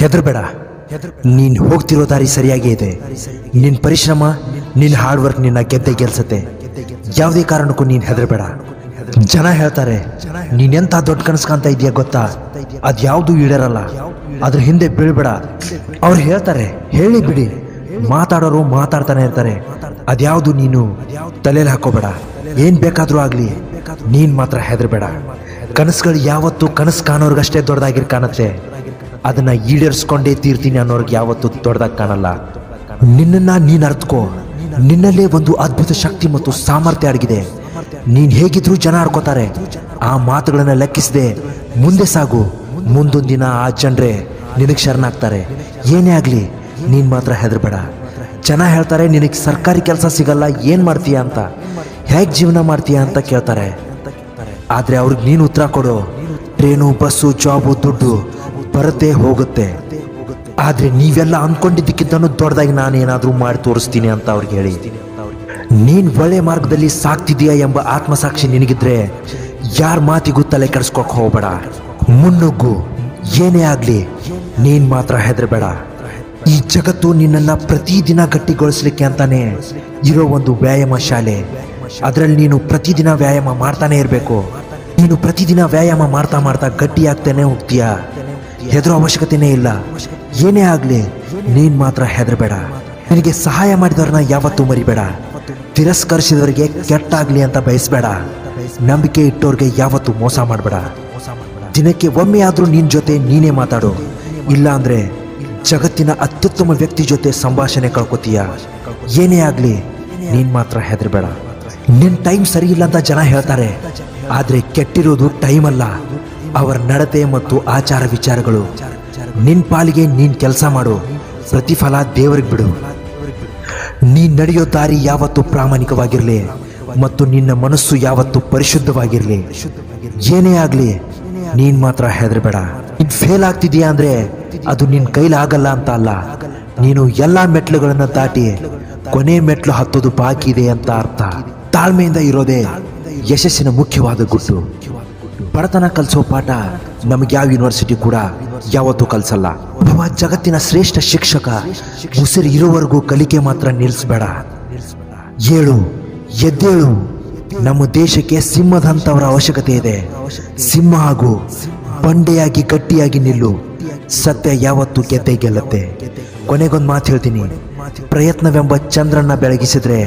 ಹೆದರಬೇಡ. ನೀನು ಹೋಗ್ತಿರೋ ದಾರಿ ಸರಿಯಾಗಿ ಇದೆ. ನಿನ್ನ ಪರಿಶ್ರಮ, ನಿನ್ನ ಹಾರ್ಡ್ ವರ್ಕ್ ನಿನ್ನ ಗೆಲ್ಸತ್ತೆ. ಯಾವುದೇ ಕಾರಣಕ್ಕೂ ನೀನು ಹೆದರಬೇಡ. ಜನ ಹೇಳ್ತಾರೆ ನೀನೆಂತ ದೊಡ್ಡ ಕನಸು ಕಾಣ್ತಾ ಇದೆಯಾ ಗೊತ್ತಾ, ಅದ್ಯಾವುದು ಈಡೇರಲ್ಲ, ಅದ್ರ ಹಿಂದೆ ಬೀಳ್ಬೇಡ. ಅವ್ರು ಹೇಳ್ತಾರೆ, ಹೇಳಿ ಬಿಡಿ, ಮಾತಾಡೋರು ಮಾತಾಡ್ತಾನೆ ಇರ್ತಾರೆ. ಅದ್ಯಾವುದು ನೀನು ತಲೆಯಲ್ಲಿ ಹಾಕೋಬೇಡ. ಏನ್ ಬೇಕಾದ್ರೂ ಆಗ್ಲಿ, ನೀನ್ ಮಾತ್ರ ಹೆದರಬೇಡ. ಕನಸುಗಳು ಯಾವತ್ತು ಕನಸು ಕಾಣೋರ್ಗಷ್ಟೇ ದೊಡ್ಡದಾಗಿರ್ ಕಾಣತ್ತೆ. ಅದನ್ನ ಈಡೇರಿಸ್ಕೊಂಡೇ ತೀರ್ತೀನಿ ಅನ್ನೋರ್ಗೆ ಯಾವತ್ತೂ ದೊಡ್ಡದಾಗಿ ಕಾಣಲ್ಲ. ನಿನ್ನನ್ನ ನೀನ್ ಅರ್ಥಕೋ. ನಿನ್ನಲ್ಲೇ ಒಂದು ಅದ್ಭುತ ಶಕ್ತಿ ಮತ್ತು ಸಾಮರ್ಥ್ಯ ಅಡಗಿದೆ. ನೀನ್ ಹೇಗಿದ್ರು ಜನ ಆಡ್ಕೋತಾರೆ. ಆ ಮಾತುಗಳನ್ನ ಲೆಕ್ಕಿಸದೆ ಮುಂದೆ ಸಾಗು. ಮುಂದೊಂದು ದಿನ ಆ ಜನರೇ ನಿನಗೆ ಶರಣಾಗ್ತಾರೆ. ಏನೇ ಆಗ್ಲಿ, ನೀನ್ ಮಾತ್ರ ಹೆದರಬೇಡ. ಜನ ಹೇಳ್ತಾರೆ ನಿನಗೆ ಸರ್ಕಾರಿ ಕೆಲಸ ಸಿಗಲ್ಲ, ಏನ್ ಮಾಡ್ತೀಯ ಅಂತ, ಹೇಗೆ ಜೀವನ ಮಾಡ್ತೀಯ ಅಂತ ಕೇಳ್ತಾರೆ. ಆದ್ರೆ ಅವ್ರಿಗೆ ನೀನು ಉತ್ತರ ಕೊಡು. ಟ್ರೇನು, ಬಸ್ಸು, ಜಾಬು, ದುಡ್ಡು ಬರುತ್ತೆ ಹೋಗುತ್ತೆ. ಆದ್ರೆ ನೀವೆಲ್ಲ ಅಂದ್ಕೊಂಡಿದ್ದಕ್ಕಿಂತನೂ ದೊಡ್ಡದಾಗಿ ನಾನೇನಾದ್ರೂ ಮಾಡಿ ತೋರಿಸ್ತೀನಿ ಅಂತ ಅವ್ರಿಗೆ ಹೇಳಿ. ನೀನ್ ಒಳ್ಳೆ ಮಾರ್ಗದಲ್ಲಿ ಸಾಕ್ತಿದೀಯ ಎಂಬ ಆತ್ಮಸಾಕ್ಷಿ ನಿನಗಿದ್ರೆ ಯಾರ ಮಾತಿಗೂ ತಲೆ ಕೆಡಿಸ್ಕೊಕ್ ಹೋಗ್ಬೇಡ. ಮುನ್ನುಗ್ಗು. ಏನೇ ಆಗ್ಲಿ, ನೀನ್ ಮಾತ್ರ ಹೆದರಬೇಡ. ಈ ಜಗತ್ತು ನಿನ್ನನ್ನ ಪ್ರತಿದಿನ ಗಟ್ಟಿಗೊಳಿಸ್ಲಿಕ್ಕೆ ಅಂತಾನೆ ಇರೋ ಒಂದು ವ್ಯಾಯಾಮ ಶಾಲೆ. ಅದರಲ್ಲಿ ನೀನು ಪ್ರತಿದಿನ ವ್ಯಾಯಾಮ ಮಾಡ್ತಾನೆ ಇರಬೇಕು. ನೀನು ಪ್ರತಿದಿನ ವ್ಯಾಯಾಮ ಮಾಡ್ತಾ ಮಾಡ್ತಾ ಗಟ್ಟಿಯಾಗ್ತಾನೆ ಹೋಗ್ತೀಯ. ಹೆದರೋ ಅವಶ್ಯಕತೆನೇ ಇಲ್ಲ. ಏನೇ ಆಗ್ಲಿ, ನೀನ್ ಮಾತ್ರ ಹೆದರಬೇಡ. ನಿನಗೆ ಸಹಾಯ ಮಾಡಿದವ್ರನ್ನ ಯಾವತ್ತೂ ಮರಿಬೇಡ. ತಿರಸ್ಕರಿಸಿದವರಿಗೆ ಕೆಟ್ಟಾಗ್ಲಿ ಅಂತ ಬಯಸಬೇಡ. ನಂಬಿಕೆ ಇಟ್ಟೋರ್ಗೆ ಯಾವತ್ತೂ ಮೋಸ ಮಾಡಬೇಡ. ದಿನಕ್ಕೆ ಒಮ್ಮೆ ಆದ್ರೂ ನಿನ್ ಜೊತೆ ನೀನೇ ಮಾತಾಡು. ಇಲ್ಲ ಅಂದ್ರೆ ಜಗತ್ತಿನ ಅತ್ಯುತ್ತಮ ವ್ಯಕ್ತಿ ಜೊತೆ ಸಂಭಾಷಣೆ ಕಳ್ಕೊತೀಯ. ಏನೇ ಆಗ್ಲಿ, ನೀನ್ ಮಾತ್ರ ಹೆದರಬೇಡ. ನಿನ್ ಟೈಮ್ ಸರಿ ಇಲ್ಲ ಅಂತ ಜನ ಹೇಳ್ತಾರೆ. ಆದ್ರೆ ಕೆಟ್ಟಿರೋದು ಟೈಮ್ ಅಲ್ಲ, ಅವರ ನಡತೆ ಮತ್ತು ಆಚಾರ ವಿಚಾರಗಳು. ನಿನ್ ಪಾಲಿಗೆ ನೀನ್ ಕೆಲಸ ಮಾಡು, ಪ್ರತಿಫಲ ದೇವರಿಗೆ ಬಿಡು. ನೀನ್ ನಡೆಯೋ ದಾರಿ ಯಾವತ್ತೂ ಪ್ರಾಮಾಣಿಕವಾಗಿರ್ಲಿ ಮತ್ತು ನಿನ್ನ ಮನಸ್ಸು ಯಾವತ್ತೂ ಪರಿಶುದ್ಧವಾಗಿರ್ಲಿ. ಏನೇ ಆಗ್ಲಿ, ನೀನ್ ಮಾತ್ರ ಹೆದರಬೇಡ. ನೀನ್ ಫೇಲ್ ಆಗ್ತಿದೀಯಾ ಅಂದ್ರೆ ಅದು ನಿನ್ ಕೈಲಾಗಲ್ಲ ಅಂತ ಅಲ್ಲ. ನೀನು ಎಲ್ಲಾ ಮೆಟ್ಲುಗಳನ್ನ ದಾಟಿ ಕೊನೆ ಮೆಟ್ಲು ಹತ್ತೋದು ಬಾಕಿ ಇದೆ ಅಂತ ಅರ್ಥ. ತಾಳ್ಮೆಯಿಂದ ಇರೋದೇ ಯಶಸ್ಸಿನ ಮುಖ್ಯವಾದ ಗುಟ್ಟು. ಬಡತನ ಕಲಿಸೋ ಪಾಠ ನಮಗೆ ಯಾವ ಯೂನಿವರ್ಸಿಟಿ ಕೂಡ ಯಾವತ್ತೂ ಕಲಿಸಲ್ಲ. ಒಬ್ಬ ಜಗತ್ತಿನ ಶ್ರೇಷ್ಠ ಶಿಕ್ಷಕ ಉಸಿರು ಇರುವವರೆಗೂ ಕಲಿಕೆ ಮಾತ್ರ ನಿಲ್ಲಿಸಬೇಡ. ಏಳು, ಎದ್ದೇಳು. ನಮ್ಮ ದೇಶಕ್ಕೆ ಸಿಂಹದಂತವರ ಅವಶ್ಯಕತೆ ಇದೆ. ಸಿಂಹ ಹಾಗೂ ಬಂಡೆಯಾಗಿ ಗಟ್ಟಿಯಾಗಿ ನಿಲ್ಲು. ಸತ್ಯ ಯಾವತ್ತೂ ಗೆಲ್ಲತ್ತೆ. ಕೊನೆಗೊಂದು ಮಾತು ಹೇಳ್ತೀನಿ, ಪ್ರಯತ್ನವೆಂಬ ಚಂದ್ರನ್ನ ಬೆಳಗಿಸಿದ್ರೆ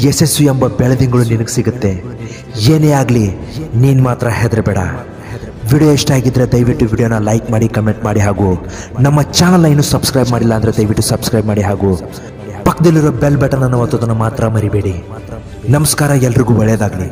ಯಶಸ್ಸು ಎಂಬ ಬೆಳದಿಂಗಳು ನಿನಗೆ ಸಿಗುತ್ತೆ. ಏನೇ ಆಗ್ಲಿ, ನೀನ್ ಮಾತ್ರ ಹೆದರಬೇಡ. ವಿಡಿಯೋ ಇಷ್ಟ ಆಗಿದ್ರೆ ದಯವಿಟ್ಟು ವಿಡಿಯೋನ ಲೈಕ್ ಮಾಡಿ, ಕಮೆಂಟ್ ಮಾಡಿ, ಹಾಗೂ ನಮ್ಮ ಚಾನಲ್ನ ಇನ್ನೂ ಸಬ್ಸ್ಕ್ರೈಬ್ ಮಾಡಿಲ್ಲ ಅಂದ್ರೆ ದಯವಿಟ್ಟು ಸಬ್ಸ್ಕ್ರೈಬ್ ಮಾಡಿ, ಹಾಗೂ ಪಕ್ಕದಲ್ಲಿರೋ ಬೆಲ್ ಬಟನ್ ಅನ್ನು ಒತ್ತೋದನ್ನು ಮಾತ್ರ ಮರಿಬೇಡಿ. ನಮಸ್ಕಾರ, ಎಲ್ರಿಗೂ ಒಳ್ಳೆಯದಾಗಲಿ.